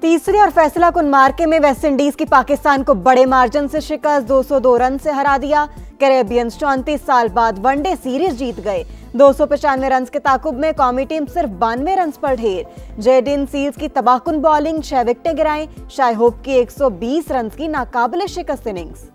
तीसरे और फैसला कुन मार्के में वेस्टइंडीज की पाकिस्तान को बड़े मार्जिन से शिकस्त, 202 रन से हरा दिया। कैरेबियंस 34 साल बाद वनडे सीरीज जीत गए। 295 रन के ताकुब में कौमी टीम सिर्फ 92 रन पर ढेर। जेडिन सील्स की तबाहकुन बॉलिंग 6 विकेटें गिराएं। शाय होप की 120 रन की नाकाबिले शिकस्त इनिंग्स।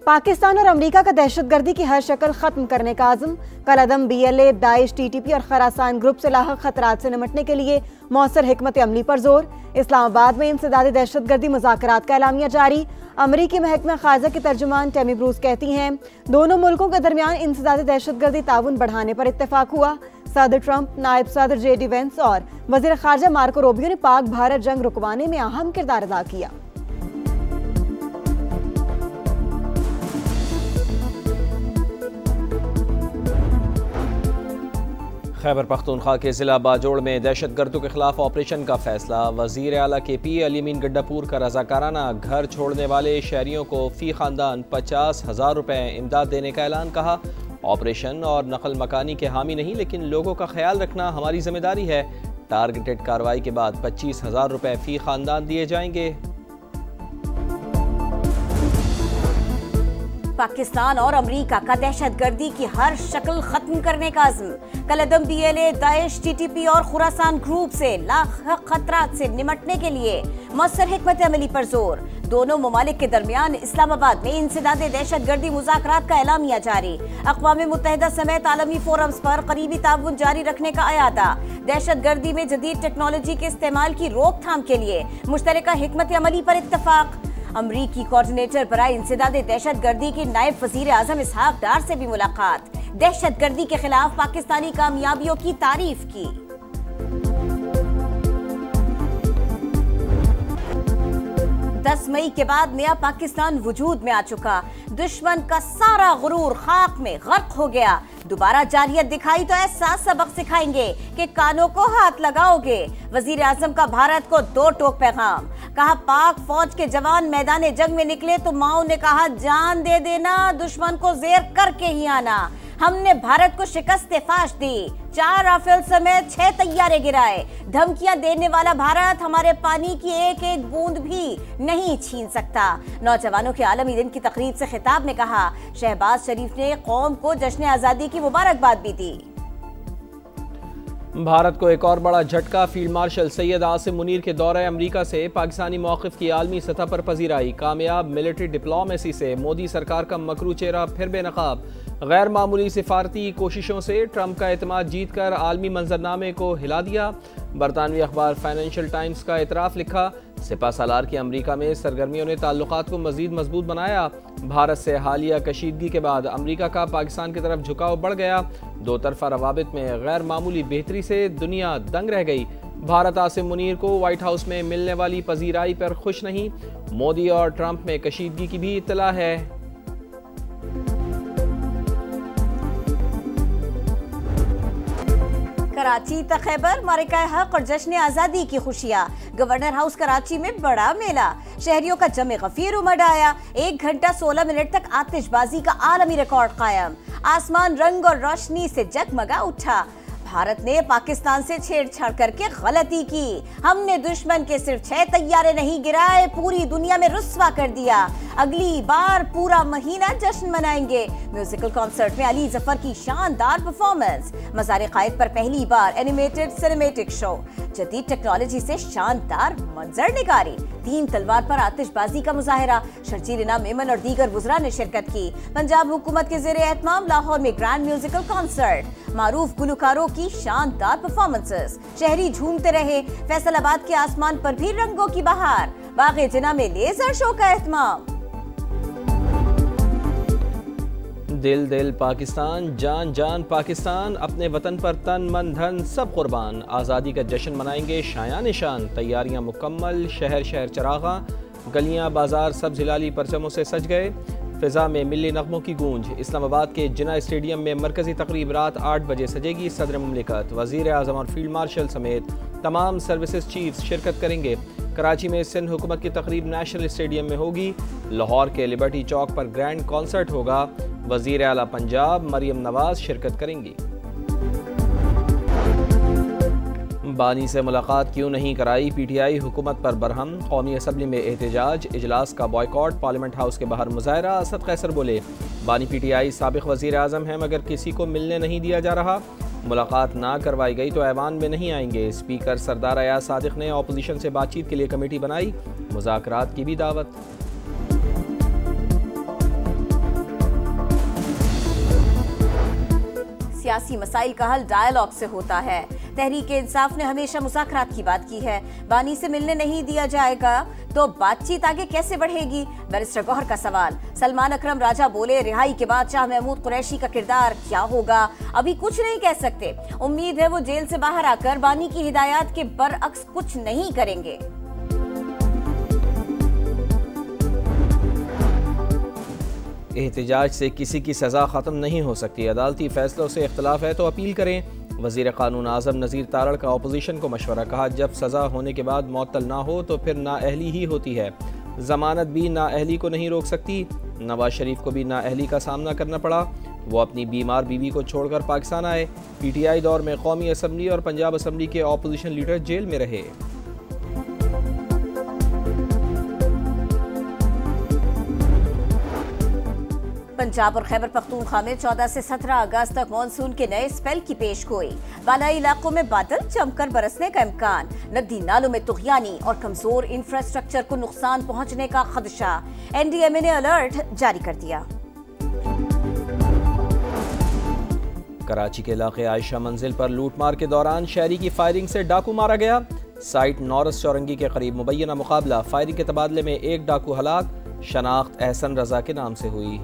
पाकिस्तान और अमेरिका का दहशतगर्दी की हर शक्ल खत्म करने का आज़म। कलअदम BLA, दाइश, TTP और खरासान ग्रुप से लाहक खतरात से निमटने के लिए मौसर हिकमत अमली पर जोर। इस्लामाबाद में इंसदादी दहशतगर्दी मुज़ाकरात का एलामिया जारी। अमरीकी महकमा खारजा की तर्जुमान टेमी ब्रूस कहती हैं, दोनों मुल्कों के दरमियान इंसदादी दहशतगर्दी ताउन बढ़ाने पर इत्तेफाक हुआ। सदर ट्रंप, नायब सदर JD वेंस और वज़ीर खारजा मार्को रूबियो ने पाक भारत जंग रुकवाने में अहम किरदार अदा किया। खैबर पख्तूनख्वा के ज़िला बाजोड़ में दहशतगर्दों के खिलाफ ऑपरेशन का फैसला। वज़ीर आला KP अलीमीन गड्डापुर का रजाकाराना घर छोड़ने वाले शहरियों को फ़ी ख़ानदान 50,000 रुपये इमदाद देने का ऐलान। कहा, ऑपरेशन और नकल मकानी के हामी नहीं, लेकिन लोगों का ख्याल रखना हमारी जिम्मेदारी है। टारगेटेड कार्रवाई के बाद 25,000 रुपये फ़ी ख़ानदान दिए जाएंगे। पाकिस्तान और अमेरिका का दहशतगर्दी की हर शक्ल खत्म करने का अज़्म। कलअदम BLA, दाइश, TTP और खुरासान ग्रुप से लाख खतरात से निमटने के लिए मौसर हिकमत अमली पर जोर। दोनों ममालिक के दरमियान इस्लामाबाद में इंसदादे दहशतगर्दी मुज़ाकरात का एलामिया जारी। अक़वाम मुत्तहिदा समेत आलमी फोरम्स पर करीबी ताउन जारी रखने का अयादा। दहशतगर्दी में जदीद टेक्नोलॉजी के इस्तेमाल की रोकथाम के लिए मुश्तरका हिकमत अमली पर इत्तफाक। अमरीकी कोऑर्डिनेटर बराए इंसदादे दहशतगर्दी के नायब वज़ीर आज़म इसहाक डार से भी मुलाकात। दहशतगर्दी के खिलाफ पाकिस्तानी कामयाबियों की तारीफ की। 10 मई के बाद नया पाकिस्तान वजूद में आ चुका। दुश्मन का सारा गुरूर खाक में गर्क हो गया। दोबारा जारहियत दिखाई तो ऐसा सबक सिखाएंगे कि कानों को हाथ लगाओगे। वजीर आजम का भारत को 2 टोक पैगाम। कहा, पाक फौज के जवान मैदान जंग में निकले तो माओ ने कहा, जान दे देना, दुश्मन को जेर करके ही आना। हमने भारत को शिकस्त फाश दी। 4 राफेल समेत 6 तैयारे गिराए। धमकियां देने वाला भारत हमारे पानी की एक एक बूंद भी नहीं छीन सकता। नौजवानों के आलमी दिन की तकरीब से खिताब में कहा, शहबाज शरीफ ने कौम को जश्न आज़ादी की मुबारकबाद भी दी। भारत को एक और बड़ा झटका। फील्ड मार्शल सैयद आसिम मुनीर के दौरे अमेरिका से पाकिस्तानी मौक़िफ़ की आलमी सतह पर पजीराई। कामयाब मिलिट्री डिप्लोमेसी से मोदी सरकार का मकरू चेहरा फिर बेनकाब। गैर मामूली सिफारती कोशिशों से ट्रंप का एतमाद जीत कर आलमी मंजरनामे को हिला दिया। बरतानवी अखबार फाइनेंशियल टाइम्स का एतराफ़ लिखा, सिपा सालार की अमरीका में सरगर्मियों ने ताल्लुकात को मज़ीद मजबूत बनाया। भारत से हालिया कशीदगी के बाद अमरीका का पाकिस्तान की तरफ झुकाव बढ़ गया। 2 तरफ़ा रवाबित में गैर मामूली बेहतरी से दुनिया दंग रह गई। भारत आसिम मुनीर को व्हाइट हाउस में मिलने वाली पजीराई पर खुश नहीं। मोदी और ट्रंप में कशीदगी की भी इत्तला है। कराची तक खैबर मारिकाए हक और जश्न आज़ादी की खुशियाँ। गवर्नर हाउस कराची में बड़ा मेला। शहरियों का जमे गफीर उमड़ आया। 1 घंटा 16 मिनट तक आतिशबाजी का आलमी रिकॉर्ड कायम। आसमान रंग और रोशनी से जगमगा उठा। भारत ने पाकिस्तान से छेड़छाड़ करके गलती की। हमने दुश्मन के सिर्फ 6 तैयारे नहीं गिराए, पूरी दुनिया में रुस्वा कर दिया। अगली बार पूरा महीना जश्न मनाएंगे। म्यूजिकल कॉन्सर्ट में अली जफर की शानदार परफॉर्मेंस। मज़ार कायद पर पहली बार एनिमेटेड सिनेमैटिक शो। जदीद टेक्नोलॉजी से शानदार मंजर निगारी। 3 तलवार पर आतिशबाजी का मुजाहिरा। शर्जील इनाम मेमन और दीगर वुज़रा ने शिरकत की। पंजाब हुकूमत के ज़ेरे एहतमाम लाहौर में ग्रैंड म्यूजिकल कॉन्सर्ट। मारूफ गुलकारों की शानदार परफॉर्मेंसेस। शहरी झूमते रहे। फैसलाबाद के आसमान पर भी रंगों की बहार। बाग़े जिना में लेजर शो का एहतमाम। दिल दिल पाकिस्तान, जान जान पाकिस्तान, अपने वतन पर तन मन धन सब कुर्बान। आज़ादी का जश्न मनाएंगे शाया निशान। तैयारियां मुकम्मल, शहर शहर चरागा, गलियां बाजार सब हिलाली परचमों से सज गए। फ़िज़ा में मिली नग़मों की गूंज। इस्लामाबाद के जिना स्टेडियम में मरकज़ी तकरीब रात 8 बजे सजेगी। सदर मुमलिकत, वज़ीर आज़म और फील्ड मार्शल समेत तमाम सर्विसेज चीफ्स शिरकत करेंगे। कराची में सिंध हुकूमत की तकरीब नेशनल स्टेडियम में होगी। लाहौर के लिबर्टी चौक पर ग्रैंड कॉन्सर्ट होगा। वज़ीर आला पंजाब मरियम नवाज शिरकत करेंगी। बानी से मुलाकात क्यों नहीं कराई, PTI हुकूमत पर बरहम। कौमी असम्बली में एहतजाज, इजलास का बॉयकॉट, पार्लियामेंट हाउस के बाहर मुजाहरा। असद कैसर बोले, बानी PTI साबिक वज़ीर आज़म है मगर किसी को मिलने नहीं दिया जा रहा। मुलाकात ना करवाई गई तो ऐवान में नहीं आएंगे। स्पीकर सरदार अयाज सादिक ने अपोजिशन से बातचीत के लिए कमेटी बनाई, मुज़ाकरात की भी दावत। सियासी मसाइल का हल डायलॉग से होता है। तहरीक-ए-इंसाफ ने हमेशा मुज़ाकरात की बात की है। बानी से मिलने नहीं दिया जाएगा तो बातचीत आगे कैसे बढ़ेगी? बैरिस्टर गौहर का सवाल। सलमान अकरम राजा बोले, रिहाई के बाद शाह महमूद कुरैशी का किरदार क्या होगा, अभी कुछ नहीं कह सकते। उम्मीद है वो जेल से बाहर आकर बानी की हिदायत के बरअक्स कुछ नहीं करेंगे। एहतजाज से किसी की सज़ा ख़त्म नहीं हो सकती। अदालती फैसलों से इख्तलाफ है तो अपील करें। वज़ीर क़ानून आज़म नज़ीर तारड़ का अपोजिशन को मशवरा। कहा, जब सज़ा होने के बाद मुअत्तल ना हो तो फिर नाअहली ही होती है। ज़मानत भी नाअहली को नहीं रोक सकती। नवाज शरीफ को भी नाअहली का सामना करना पड़ा। वो अपनी बीमार बीवी को छोड़कर पाकिस्तान आए। PTI दौर में कौमी असम्बली और पंजाब असम्बली के अपोजिशन लीडर जेल में रहे। पंजाब और खैबर पख्तूनख्वा में 14 से 17 अगस्त तक मानसून के नए स्पेल की पेशगोई। बालाई इलाकों में बादल जमकर बरसने का इम्कान। नदी नालों में तुग़यानी और कमजोर इंफ्रास्ट्रक्चर को नुकसान पहुंचने का खदशा। NDMA ने अलर्ट जारी कर दिया। कराची के इलाके आयशा मंजिल पर लूटमार के दौरान शहरी की फायरिंग से डाकू मारा गया। साइट नौरस चौरंगी के करीब मुबैना मुकाबला। फायरिंग के तबादले में एक डाकू हलाक। शनाख्त एहसन रजा के नाम से हुई।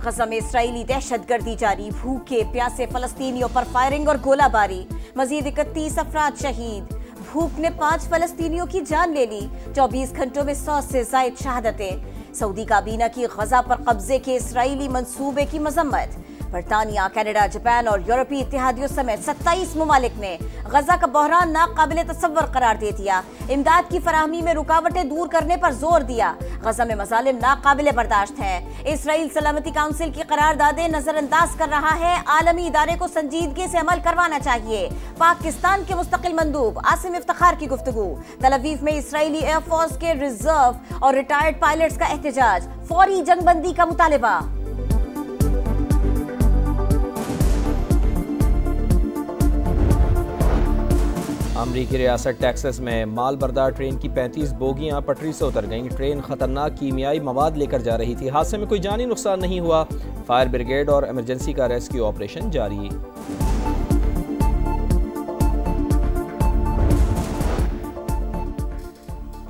गजा में इसराइली दहशतगर्दी जारी। भूखे प्यासे फलस्तीनियों पर फायरिंग और गोलाबारी। मजीद 31 अफराद शहीद। भूख ने 5 फलस्तीनियों की जान ले ली। 24 घंटों में 100 से ज़ायद शहादतें। सऊदी काबीना की गजा पर कब्जे के इसराइली मंसूबे की मजम्मत। बरतानिया, कनाडा, जापान और यूरोपीय इत्तेहादियों समेत 27 ममालिक ने गजा का बहरान नाकाबिले तसव्वुर करार दे दिया। इमदाद की फराहमी में रुकावटें दूर करने पर जोर दिया। गजा में मजालिम नाकाबिले बर्दाश्त हैं। इसराइल सलामती काउंसिल की करारदादें नजरअंदाज कर रहा है। आलमी इदारे को संजीदगी से अमल करवाना चाहिए। पाकिस्तान के मुस्तकिल मंदूब आसिम इफ्तिखार की गुफ्तगू। तल अवीव में इसराइली एयरफोर्स के रिजर्व और रिटायर्ड पायलट्स का एहतजाज। फौरी जंगबंदी का मुतालिबा। अमरीकी रियासत टेक्सास में माल बरदार ट्रेन की 35 बोगियां पटरी से उतर गईं। ट्रेन खतरनाक कीमियाई मवाद लेकर जा रही थी। हादसे में कोई जानी नुकसान नहीं हुआ। फायर ब्रिगेड और इमरजेंसी का रेस्क्यू ऑपरेशन जारी।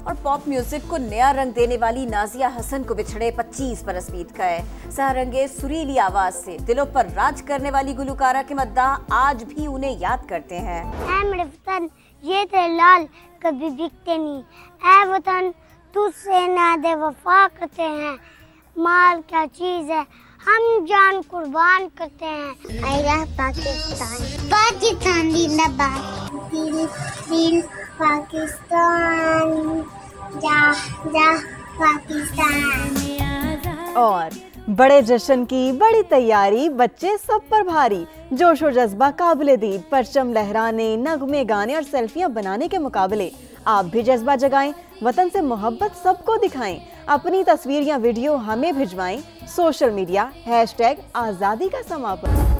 और पॉप म्यूजिक को नया रंग देने वाली नाजिया हसन को बिछड़े 25 बरस बीत गए। सहरंगे सुरीली आवाज से दिलों पर राज करने वाली गुलकारा के मद्दाह आज भी उन्हें याद करते हैं। ऐ मेरे वतन, ये तेरे लाल कभी बिकते नहीं। ऐ वतन, तुझसे नादे वफा करते हैं। माल क्या चीज है, हम जान कुर्बान करते हैं। आई लव पाकिस्तान, पाकिस्तान जिंदाबाद। दिल दिल पाकिस्तान, जा जा पाकिस्तान। और बड़े जश्न की बड़ी तैयारी, बच्चे सब पर भारी। जोश और जज्बा काबिले दीद, परचम लहराने, नगमे गाने और सेल्फियां बनाने के मुकाबले। आप भी जज्बा जगाएं, वतन से मोहब्बत सबको दिखाएं। अपनी तस्वीर या वीडियो हमें भिजवाएं। सोशल मीडिया #आज़ादी का समापन।